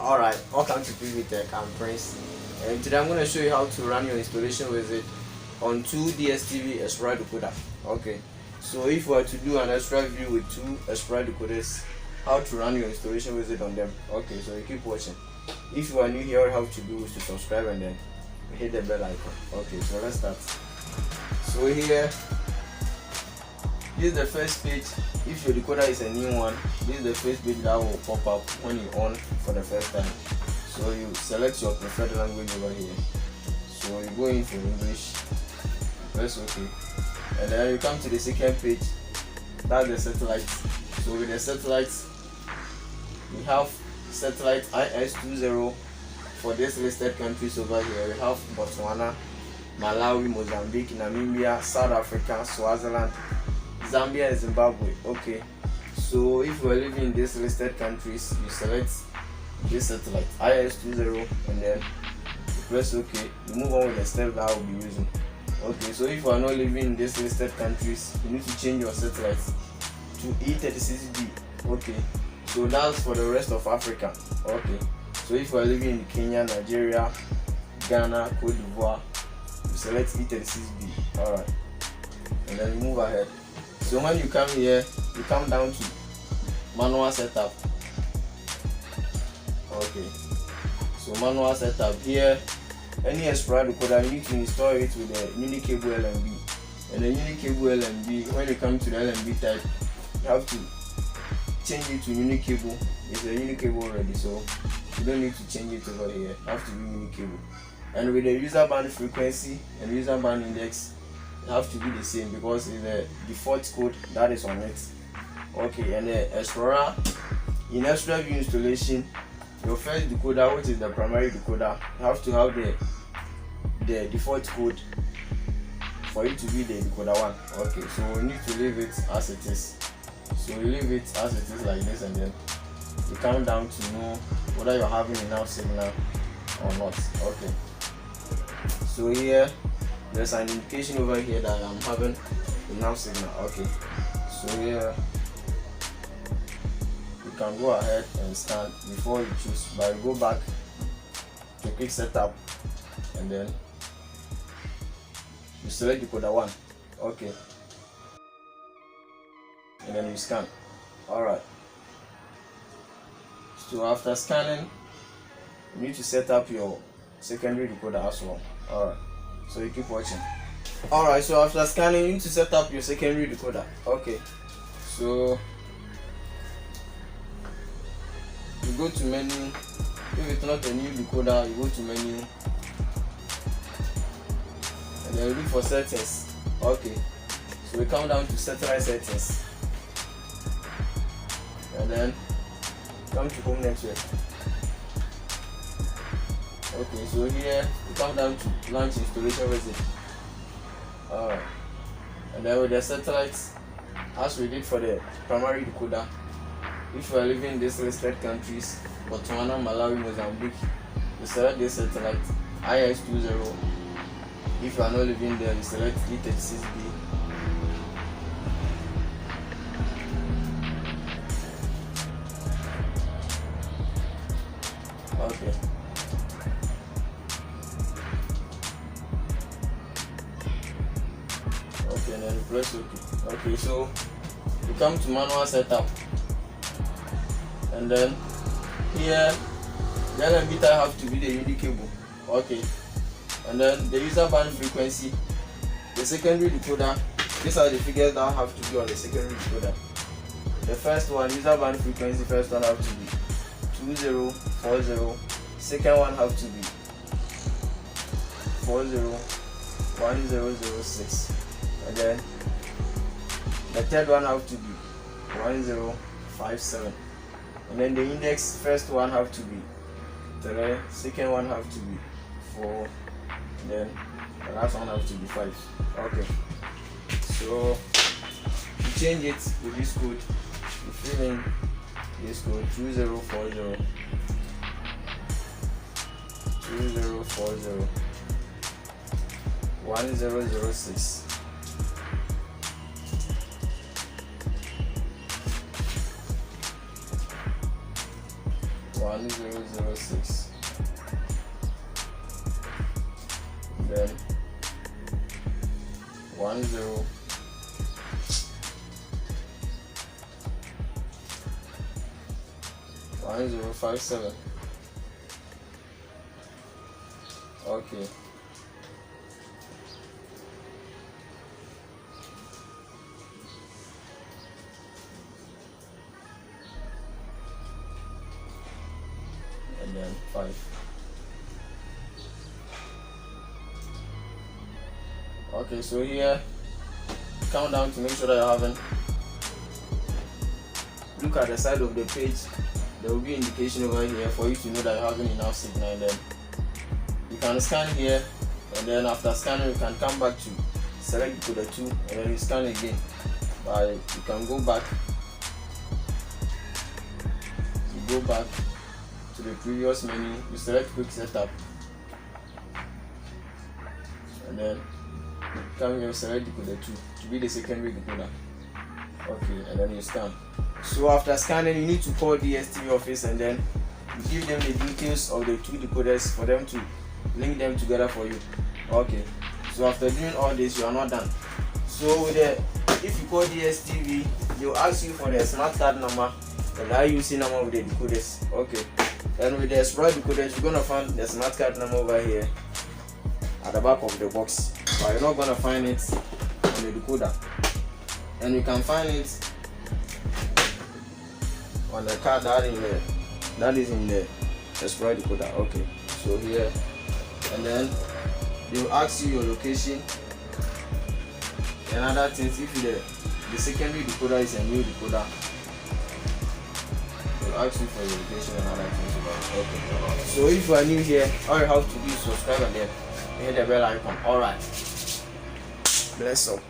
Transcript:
Alright, welcome to pbteck. I'm Prince, and today I'm going to show you how to run your installation wizard on two dstv Explora decoder. Okay, so if you are to do an extra view with two Explora decoders, how to run your installation wizard on them. Okay, so you keep watching. If you are new here, all you have to do is to subscribe and then hit the bell icon. Okay, so let's start. So here, this is the first page. If your decoder is a new one, this is the first page that will pop up when you on for the first time. So you select your preferred language over here. So you go in for English, press OK, and then you come to the second page. That's the satellite. So with the satellites, we have satellite IS20 for these listed countries over here. We have Botswana, Malawi, Mozambique, Namibia, South Africa, Swaziland, Zambia and Zimbabwe. Okay, so if you are living in these listed countries, you select this satellite IS20 and then you press OK. You move on with the steps that I will be using. Okay, so if you are not living in these listed countries, you need to change your satellite to E36B. Okay, so that's for the rest of Africa. Okay, so if you are living in Kenya, Nigeria, Ghana, Cote d'Ivoire, you select E36B. Alright, and then you move ahead. So when you come here, you come down to manual setup. Okay, so manual setup here. Any Explora decoder, you need to install it with the unique cable LMB. And the unique cable LMB, when you come to the LMB type, you have to change it to unique cable. It's a unique cable already, so you don't need to change it over here. You have to be unique cable. And with the user band frequency and user band index, it have to be the same because it's the default code that is on it. Okay, and the Explora in extra view installation, your first decoder, which is the primary decoder, you have to have the default code for it to be the decoder one. Okay, so we need to leave it as it is. So you leave it as it is like this, and then you count down to know whether you're having enough signal or not. Okay, so here there's an indication over here that I'm having enough signal. Okay, so here you can go ahead and scan before you choose, but you go back to quick setup and then you select decoder 1. Okay, and then you scan. Alright, so after scanning, you need to set up your secondary decoder as well. Alright, so you keep watching. Alright, so after scanning, you need to set up your secondary decoder. Okay, so you go to menu. If it's not a new decoder, you go to menu and then you look for settings. Okay, so we come down to satellite settings and then come to home network. Okay, so here we come down to launch installation wizard. Alright, and then with the satellites, as we did for the primary decoder, if you are living in these listed countries, Botswana, Malawi, Mozambique, you select this satellite IS20. If you are not living there, you select E36B. Okay. Okay, and then you press OK. Okay, so you come to manual setup, and then here the LMB type have to be the unique cable. Okay, and then the user band frequency, the secondary decoder. These are the figures that have to be on the secondary decoder. The first one, user band frequency, first one have to be 2040. Second one have to be 401006, and then the third one have to be 1057, and then the index, first one have to be 3, second one have to be 4, and then the last one have to be 5. Okay, so you change it with this code. You fill in this code 2040 1006. 1006. Then 1057. Okay. And then 5. Okay, so here count down to make sure that you're having. Look at the side of the page. There will be indication over here for you to know that you're having enough signal. And then you can scan here, and then after scanning you can come back to select decoder 2, and then you scan again. You can go back to the previous menu. You select quick setup, and then come here, select decoder 2 to be the secondary decoder. Okay, and then you scan. So after scanning, you need to call DSTV office, and then you give them the details of the 2 decoders for them to link them together for you. Okay, so after doing all this, you are not done. So if you call DSTV, they'll ask you for the smart card number and the IUC number with the decoders. Okay, and with the Explora Decoders, you're gonna find the smart card number over here at the back of the box, but you're not gonna find it on the decoder, and you can find it on the card that is in the Explora Decoder. Okay, so here, and then they will ask you your location and other things. If the secondary decoder is a new decoder, they will ask you for your location and other things about it. Okay, so if you are new here, all you have to do is subscribe and then hit the bell icon. Alright, bless up.